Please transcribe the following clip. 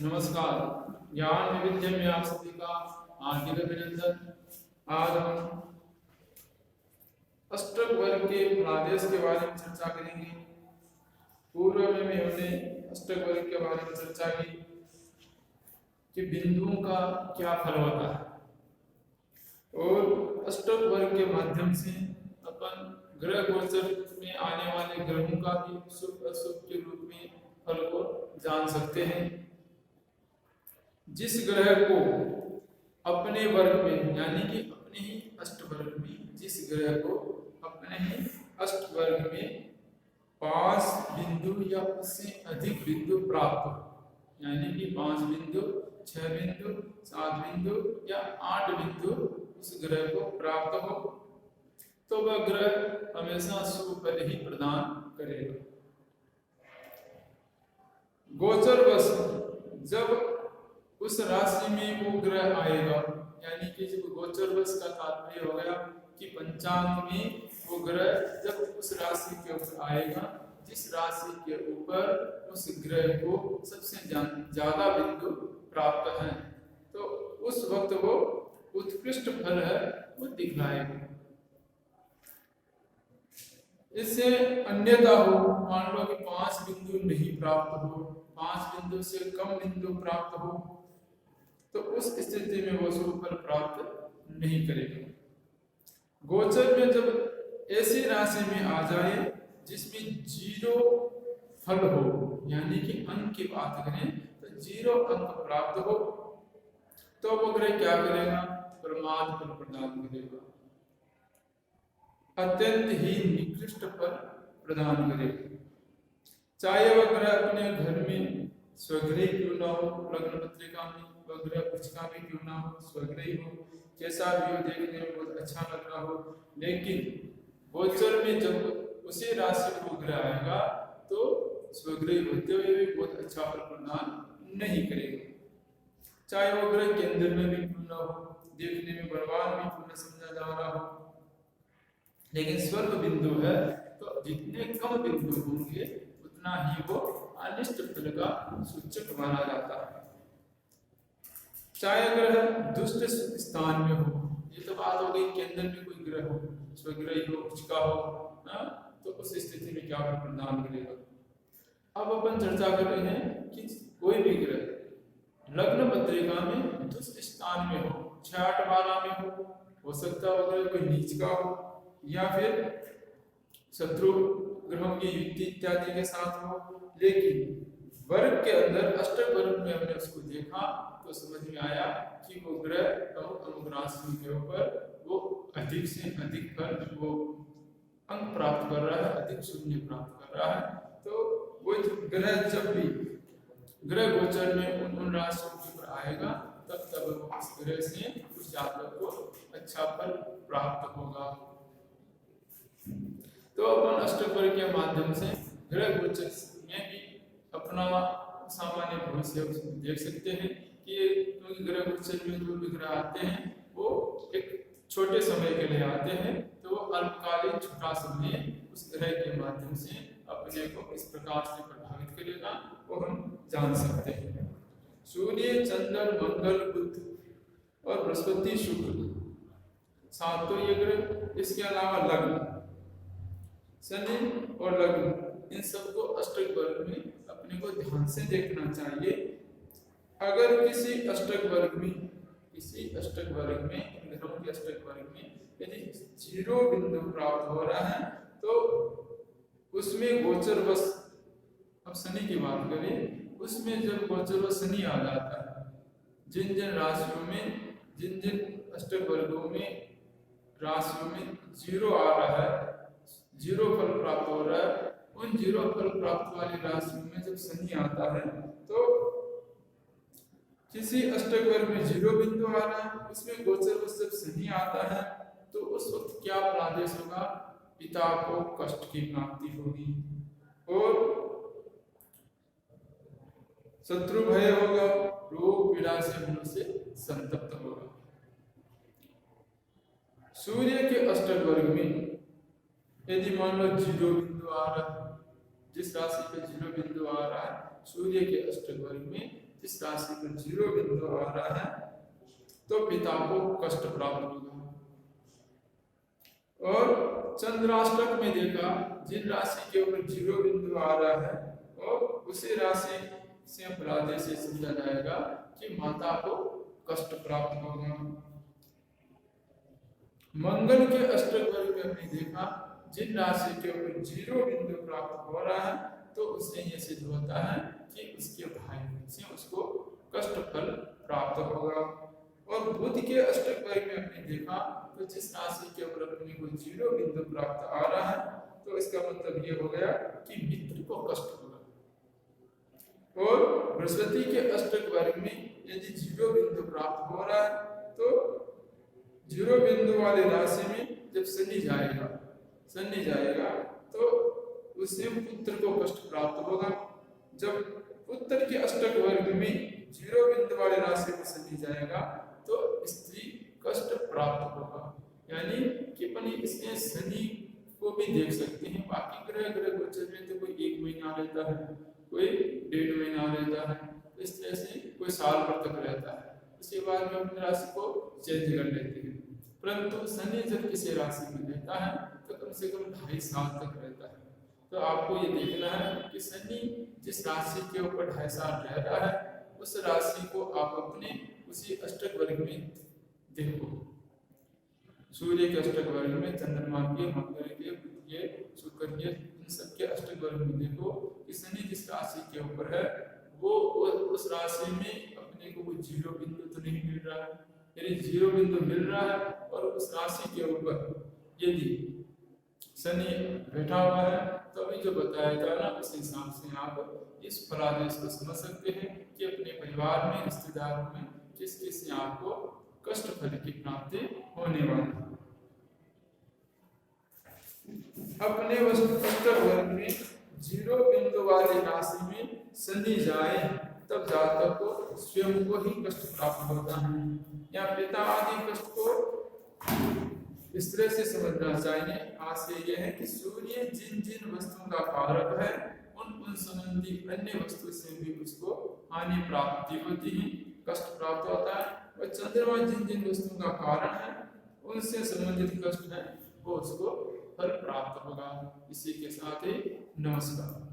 नमस्कार। ज्ञान विविध्य में आप सभी का हार्दिक अभिनंदन। आज हम अष्टक वर्ग के फलादेश के बारे में चर्चा करेंगे। पूर्व में हमने अष्टक वर्ग के बारे में चर्चा की कि बिंदुओं का क्या फल होता है और अष्टक वर्ग के माध्यम से अपन ग्रह गोचर में आने वाले ग्रहों का भी शुभ अशुभ के रूप में फल को जान सकते हैं। जिस ग्रह को अपने वर्ग में यानी कि अपने ही अष्ट वर्ग में जिस ग्रह को अपने ही अष्ट वर्ग में 5 बिंदु या उससे अधिक बिंदु प्राप्त हो, यानी कि 5 बिंदु, 6 बिंदु, 7 बिंदु या 8 बिंदु उस ग्रह को प्राप्त हो तो वह ग्रह हमेशा शुभ फल ही प्रदान करेगा। गोचरवश जब उस राशि में वो ग्रह आएगा, यानी कि जब गोचरवश का तात्पर्य हो गया कि पंचांग में वो ग्रह जब उस राशि के ऊपर आएगा जिस राशि के ऊपर उस ग्रह को सबसे ज्यादा बिंदु प्राप्त है तो उस वक्त वो उत्कृष्ट फल है वो दिखलाएगा। इससे अन्यथा हो, मान लो कि 5 बिंदु नहीं प्राप्त हो, 5 बिंदु से कम बिंदु प्राप्त हो तो उस स्थिति में वो शुभ फल प्राप्त नहीं करेगा। गोचर में जब ऐसी राशि में आ जाए जिसमें 0 फल हो, यानी कि अंक की बात करें तो 0 अंक प्राप्त हो तो वो ग्रह क्या करेगा? प्रमाद फल प्रदान करेगा, अत्यंत ही निकृष्ट फल प्रदान करेगा। चाहे वह ग्रह अपने घर में स्वग्रही क्यों ना हो, लग्न पत्रिका में वह ग्रह कुछ का भी क्यों ना हो, स्वग्रही हो, कैसा भी हो, देखने में बहुत अच्छा लग रहा हो, लेकिन गोचर में जब उसी राशि को ग्रह आएगा तो स्वग्रही होते हुए भी बहुत अच्छा फल प्रदान नहीं करेगा। चाहे वो ग्रह केंद्र में भी क्यों ना हो, देखने में बलवान भी क्यों न समझा जा रहा हो, लेकिन स्वर्ग बिंदु है तो जितने कम बिंदु होंगे उतना ही वो अनिष्ट फल का सूचक माना जाता है। चाहे ग्रह दुष्ट स्थान में हो, ये तो बात हो गई केंद्र में कोई ग्रह हो, स्वग्रही हो, कुछ का हो तो उस स्थिति में क्या फल प्रदान करेगा। अब अपन चर्चा कर रहे हैं कि कोई भी ग्रह लग्न पत्रिका में दुष्ट स्थान में हो, 6, 8, 12 में हो सकता है ग्रह कोई नीच का हो या फिर शत्रु ग्रहों की युक्ति इत्यादि के साथ हो, लेकिन वर्ग के अंदर अष्टक वर्ग में हमने उसको देखा तो समझ में आया कि वो ग्रह अमुक राशि के ऊपर वो अधिक से अधिक फल वो अंक प्राप्त कर रहा है, अधिक शून्य प्राप्त कर रहा है। तो वो ग्रह जब भी ग्रह गोचर में उन राशियों के ऊपर आएगा तब उस ग्रह से उस जातक को अच्छा फल प्राप्त होगा। तो अपन अष्टक वर्ग के माध्यम से ग्रह गोचर में भी अपना सामान्य भविष्य देख सकते हैं कि क्योंकि ग्रह गोचर में जो भी ग्रह आते हैं वो एक छोटे समय के लिए आते हैं तो वो अल्पकालीन छोटा समय उस ग्रह के माध्यम से अपने को इस प्रकार से प्रभावित करेगा वो हम जान सकते हैं। सूर्य, चंद्र, मंगल, बुध और बृहस्पति, शुक्र, 7 तो ये ग्रह, इसके अलावा लग्न, शनि और लग्न, इन सबको अष्टक वर्ग में अपने को ध्यान से देखना चाहिए। अगर किसी अष्टक वर्ग में ग्रहों के अष्टक वर्ग में यदि 0 बिंदु प्राप्त हो रहा है तो उसमें गोचरवश, अब शनि की बात करें, उसमें जब गोचरवश शनि आ जाता है, जिन जिन राशियों में जिन अष्टक वर्गों में राशियों में 0 आ रहा है, 0 फल प्राप्त हो रहा है, उन 0 फल प्राप्त वाली राशियों में जब शनि आता है तो किसी अष्टक वर्ग में 0 बिंदु आ रहा है उसमें गोचरवश जब शनि आता है तो उस वक्त क्या फलादेश होगा? पिता को कष्ट की प्राप्ति होगी और शत्रु भय होगा, रोग पीड़ा से मनुष्य संतप्त होगा। सूर्य के अष्टक वर्ग में यदि मान लो 0 बिंदु आ रहा है, जिस राशि पे 0 बिंदु आ रहा है सूर्य के अष्टक वर्ग में जिस राशि पर 0 बिंदु आ रहा है तो पिता को कष्ट प्राप्त होगा। और चंद्राष्टक में देखा, जिन राशि के ऊपर 0 बिंदु आ रहा है और उसी राशि से अपराधे से समझा जाएगा कि माता को कष्ट प्राप्त होगा। मंगल के अष्टक वर्ग में हमने देखा, जिन राशि के ऊपर 0 बिंदु प्राप्त हो रहा है तो उससे यह सिद्ध होता है कि उसके भाई से उसको कष्ट फल प्राप्त होगा। और बुध के अष्टक वर्ग में हमने देखा, तो जिस राशि के ऊपर अपने को 0 बिंदु प्राप्त आ रहा है तो इसका मतलब ये हो गया कि मित्र को कष्ट होगा। और बृहस्पति के अष्टक वर्ग में यदि 0 बिंदु प्राप्त हो रहा है तो 0 बिंदु वाली राशि में जब शनि जाएगा तो उससे पुत्र को कष्ट प्राप्त होगा। जब पुत्र के अष्टक वर्ग में 0 बिंदु वाली राशि में शनि जाएगा तो स्त्री कष्ट प्राप्त होगा। यानी कि अपन इसमें शनि को भी देख सकते हैं। बाकी ग्रह गोचर में तो कोई 1 महीना रहता है, कोई 1.5 महीना रहता है, इस तरह से कोई साल भर तक रहता है, उसके बाद में अपनी राशि को चेंज कर लेते हैं। परंतु शनि जब किसी राशि में रहता है तो कम से कम 2.5 साल तक रहता है। तो आपको ये देखना है कि शनि जिस राशि के ऊपर 2.5 साल रह रहा है उस राशि को आप अपने उसी अष्टक वर्ग में देखो। सूर्य के अष्टक वर्ग में, चंद्रमा के, मंगल के, बुध के, शुक्र के, इन सबके अष्टक वर्ग में देखो कि शनि जिस राशि के ऊपर है वो उस राशि में अपने को कोई 0 बिंदु तो नहीं मिल रहा है। यदि 0 बिंदु मिल रहा है और उस राशि के ऊपर यदि शनि बैठा हुआ है तो अभी जो बताया था ना, उस हिसाब से आप इस फलादेश को समझ सकते हैं कि अपने परिवार में, रिश्तेदारों में किस किस से आपको कष्ट फल की प्राप्ति होने वाली है। अपने अष्टक वर्ग में 0 बिंदु वाली राशि में शनि जाए तब जातक को स्वयं को ही कष्ट प्राप्त होता है या पिता आदि कष्ट को इस तरह से समझना चाहिए। आशय यह है कि सूर्य जिन जिन वस्तुओं का कारक है उन संबंधी अन्य वस्तु से भी उसको हानि प्राप्ति होती है, कष्ट प्राप्त होता है। और चंद्रमा जिन जिन वस्तुओं का कारण है उनसे संबंधित कष्ट है वो उसको फल प्राप्त होगा। इसी के साथ ही नमस्कार।